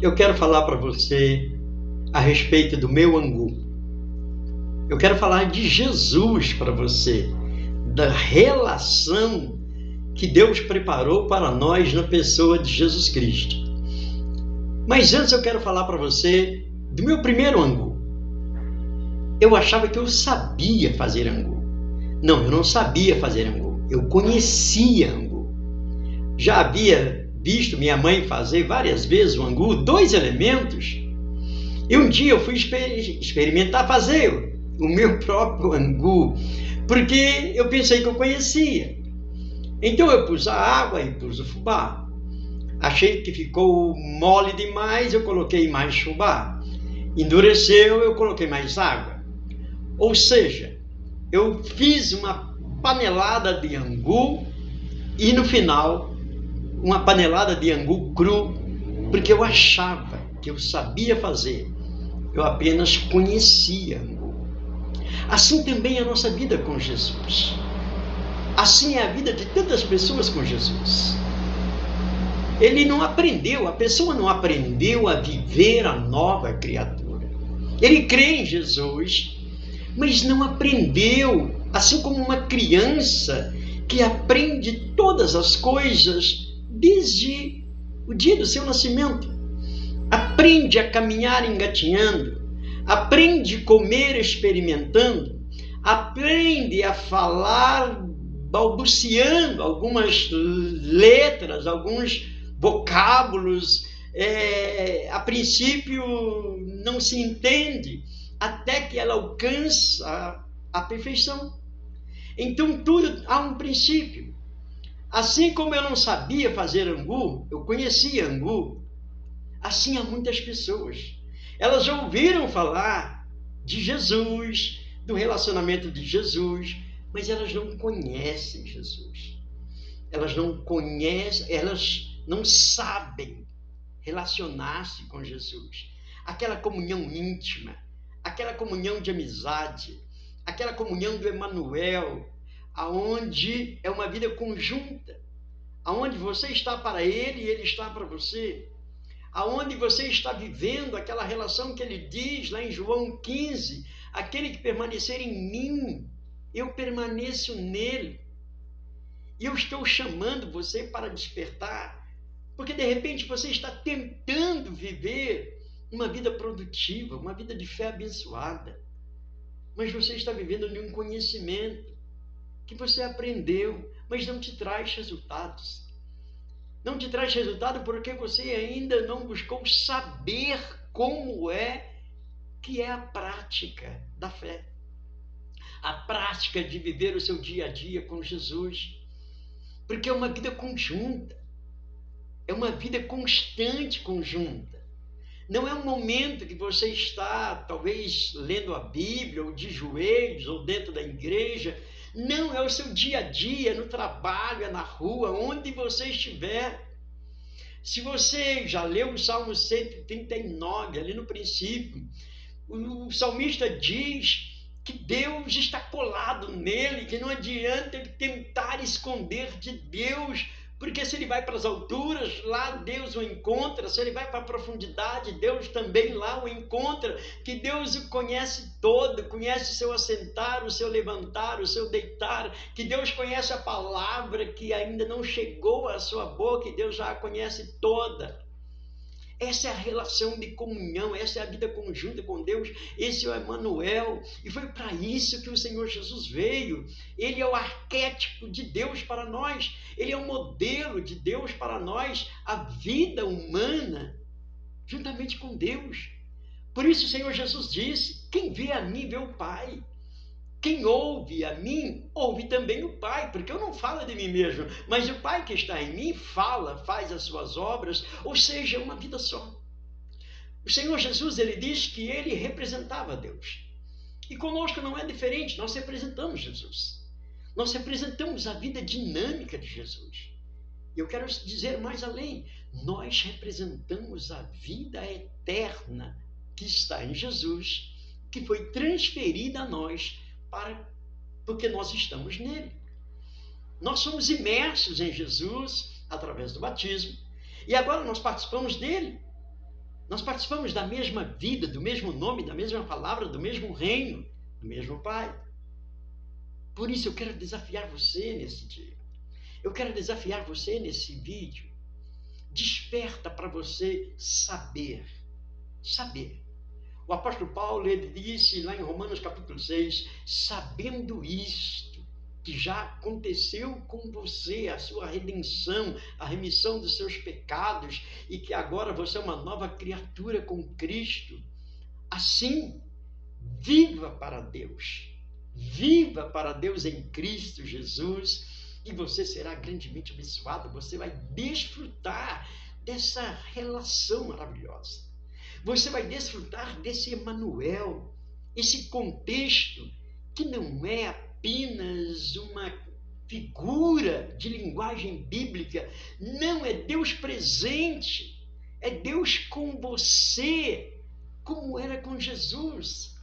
eu quero falar para você a respeito do meu angu. Eu quero falar de Jesus para você, da relação que Deus preparou para nós na pessoa de Jesus Cristo. Mas antes eu quero falar para você do meu primeiro angu. Eu achava que eu sabia fazer angu. Não, eu não sabia fazer angu. Eu conhecia angu. Já havia visto minha mãe fazer várias vezes o angu, 2 elementos. E um dia eu fui experimentar fazer o meu próprio angu, porque eu pensei que eu conhecia. Então eu pus a água e pus o fubá. Achei que ficou mole demais, eu coloquei mais fubá. Endureceu, eu coloquei mais água. Ou seja, eu fiz uma panelada de angu e no final uma panelada de angu cru, porque eu achava que eu sabia fazer. Eu apenas conhecia angu. Assim também é a nossa vida com Jesus. Assim é a vida de tantas pessoas com Jesus. Ele não aprendeu, a pessoa não aprendeu a viver a nova criatura. Ele crê em Jesus, mas não aprendeu, assim como uma criança que aprende todas as coisas desde o dia do seu nascimento. Aprende a caminhar engatinhando, aprende a comer experimentando, aprende a falar balbuciando algumas letras, alguns vocábulos, a princípio não se entende, até que ela alcança a perfeição. Então tudo há um princípio. Assim como eu não sabia fazer angu, eu conhecia angu, assim há muitas pessoas. Elas já ouviram falar de Jesus, do relacionamento de Jesus, mas elas não conhecem Jesus. Elas não conhecem, elas não sabem relacionar-se com Jesus. Aquela comunhão íntima, aquela comunhão de amizade, aquela comunhão do Emanuel, aonde é uma vida conjunta, aonde você está para ele e ele está para você, aonde você está vivendo aquela relação que ele diz lá em João 15, aquele que permanecer em mim, eu permaneço nele. E eu estou chamando você para despertar, porque de repente você está tentando viver uma vida produtiva, uma vida de fé abençoada, mas você está vivendo de um conhecimento que você aprendeu, mas não te traz resultados. Não te traz resultado porque você ainda não buscou saber como que é a prática da fé. A prática de viver o seu dia a dia com Jesus. Porque é uma vida conjunta. É uma vida constante conjunta. Não é um momento que você está, talvez, lendo a Bíblia, ou de joelhos, ou dentro da igreja. Não, é o seu dia a dia, no trabalho, é na rua, onde você estiver. Se você já leu o Salmo 139, ali no princípio, o salmista diz que Deus está colado nele, que não adianta ele tentar esconder de Deus, porque se ele vai para as alturas, lá Deus o encontra, se ele vai para a profundidade, Deus também lá o encontra, que Deus o conhece todo, conhece o seu assentar, o seu levantar, o seu deitar, que Deus conhece a palavra que ainda não chegou à sua boca e Deus já a conhece toda. Essa é a relação de comunhão, essa é a vida conjunta com Deus, esse é o Emanuel, e foi para isso que o Senhor Jesus veio. Ele é o arquétipo de Deus para nós, ele é o modelo de Deus para nós, a vida humana, juntamente com Deus. Por isso o Senhor Jesus disse, quem vê a mim vê o Pai. Quem ouve a mim, ouve também o Pai, porque eu não falo de mim mesmo, mas o Pai que está em mim fala, faz as suas obras, ou seja, uma vida só. O Senhor Jesus, ele diz que ele representava Deus. E conosco não é diferente, nós representamos Jesus. Nós representamos a vida dinâmica de Jesus. E eu quero dizer mais além, nós representamos a vida eterna que está em Jesus, que foi transferida a nós, porque nós estamos nele. Nós somos imersos em Jesus através do batismo e agora nós participamos dele. Nós participamos da mesma vida, do mesmo nome, da mesma palavra, do mesmo reino, do mesmo Pai. Por isso eu quero desafiar você nesse dia. Eu quero desafiar você nesse vídeo. Desperta para você saber. Saber. O apóstolo Paulo, ele disse lá em Romanos capítulo 6, sabendo isto, que já aconteceu com você, a sua redenção, a remissão dos seus pecados, e que agora você é uma nova criatura com Cristo. Assim, viva para Deus. Viva para Deus em Cristo Jesus, e você será grandemente abençoado. Você vai desfrutar dessa relação maravilhosa. Você vai desfrutar desse Emanuel, esse contexto que não é apenas uma figura de linguagem bíblica, não, é Deus presente, é Deus com você, como era com Jesus.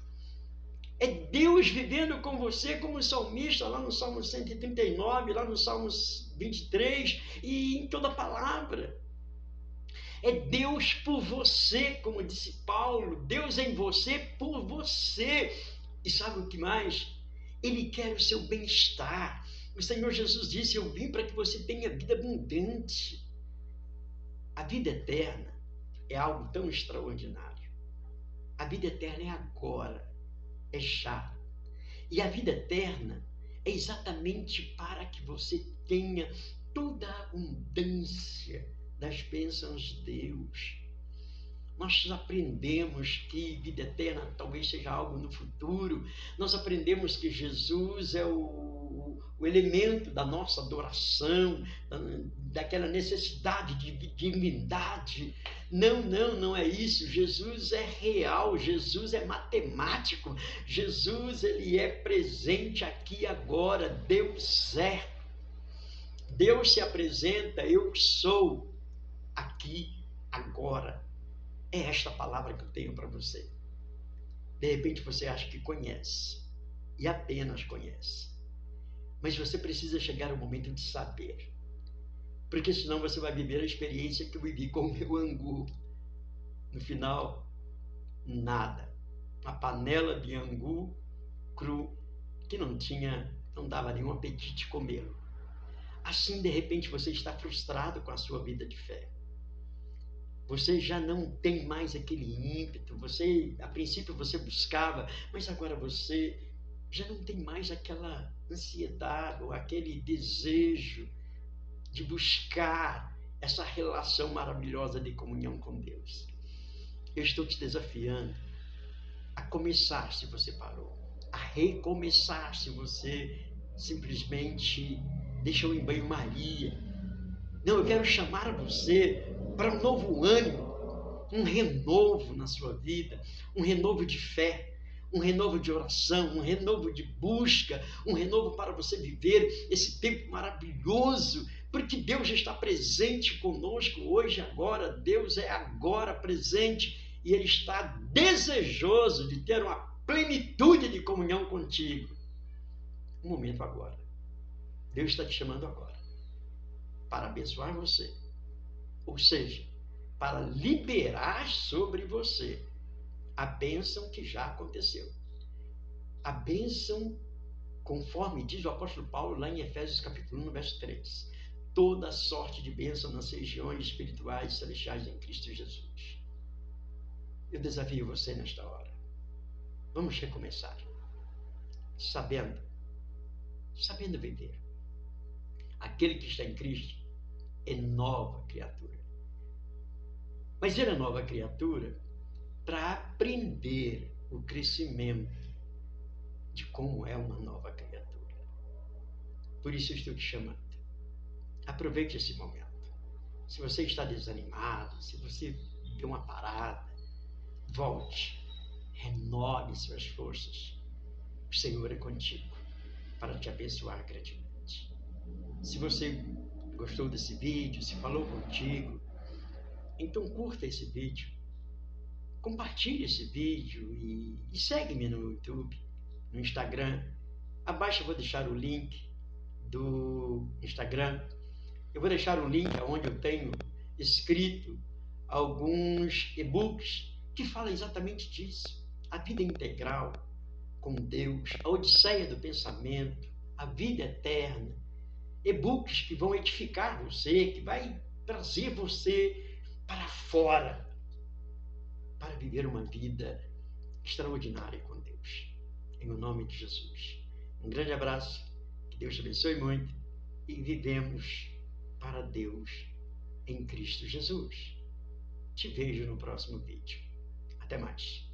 É Deus vivendo com você como o salmista, lá no Salmo 139, lá no Salmo 23 e em toda a palavra. É Deus por você, como disse Paulo, Deus em você, por você. E sabe o que mais? Ele quer o seu bem-estar. O Senhor Jesus disse, eu vim para que você tenha vida abundante. A vida eterna é algo tão extraordinário. A vida eterna é agora, é já. E a vida eterna é exatamente para que você tenha toda a abundância das bênçãos de Deus. Nós aprendemos que vida eterna talvez seja algo no futuro. Nós aprendemos que Jesus é o elemento da nossa adoração, daquela necessidade de divindade. Não é isso. Jesus é real, Jesus é matemático, Jesus ele é presente aqui agora. Deus é. Deus se apresenta, eu sou. Aqui, agora. É esta palavra que eu tenho para você. De repente você acha que conhece, e apenas conhece. Mas você precisa chegar ao momento de saber. Porque senão você vai viver a experiência que eu vivi com o meu angu. No final, nada. Uma panela de angu cru que não dava nenhum apetite comê-lo. Assim, de repente, você está frustrado com a sua vida de fé. Você já não tem mais aquele ímpeto. A princípio você buscava, mas agora você já não tem mais aquela ansiedade ou aquele desejo de buscar essa relação maravilhosa de comunhão com Deus. Eu estou te desafiando a começar se você parou, a recomeçar se você simplesmente deixou em banho-maria. Não, eu quero chamar você para um novo ânimo, um renovo na sua vida, um renovo de fé, um renovo de oração, um renovo de busca, um renovo para você viver esse tempo maravilhoso, porque Deus já está presente conosco hoje, agora. Deus é agora presente e Ele está desejoso de ter uma plenitude de comunhão contigo. Um momento agora. Deus está te chamando agora para abençoar você. Ou seja, para liberar sobre você a bênção que já aconteceu. A bênção, conforme diz o apóstolo Paulo lá em Efésios capítulo 1, verso 3. Toda sorte de bênção nas regiões espirituais celestiais em Cristo Jesus. Eu desafio você nesta hora. Vamos recomeçar. Sabendo viver. Aquele que está em Cristo é nova criatura. Mas ele é nova criatura para aprender o crescimento de como é uma nova criatura. Por isso eu estou te chamando. Aproveite esse momento. Se você está desanimado, se você deu uma parada, volte, renove suas forças. O Senhor é contigo para te abençoar grandemente. Se você gostou desse vídeo, se falou contigo, então curta esse vídeo, compartilhe esse vídeo e segue-me no YouTube, no Instagram. Abaixo eu vou deixar o link do Instagram. Eu vou deixar o link onde eu tenho escrito alguns e-books que falam exatamente disso. A vida integral com Deus, a Odisseia do Pensamento, a vida eterna. E-books que vão edificar você, que vai trazer você para fora, para viver uma vida extraordinária com Deus. Em o nome de Jesus. Um grande abraço, que Deus te abençoe muito e vivemos para Deus em Cristo Jesus. Te vejo no próximo vídeo. Até mais.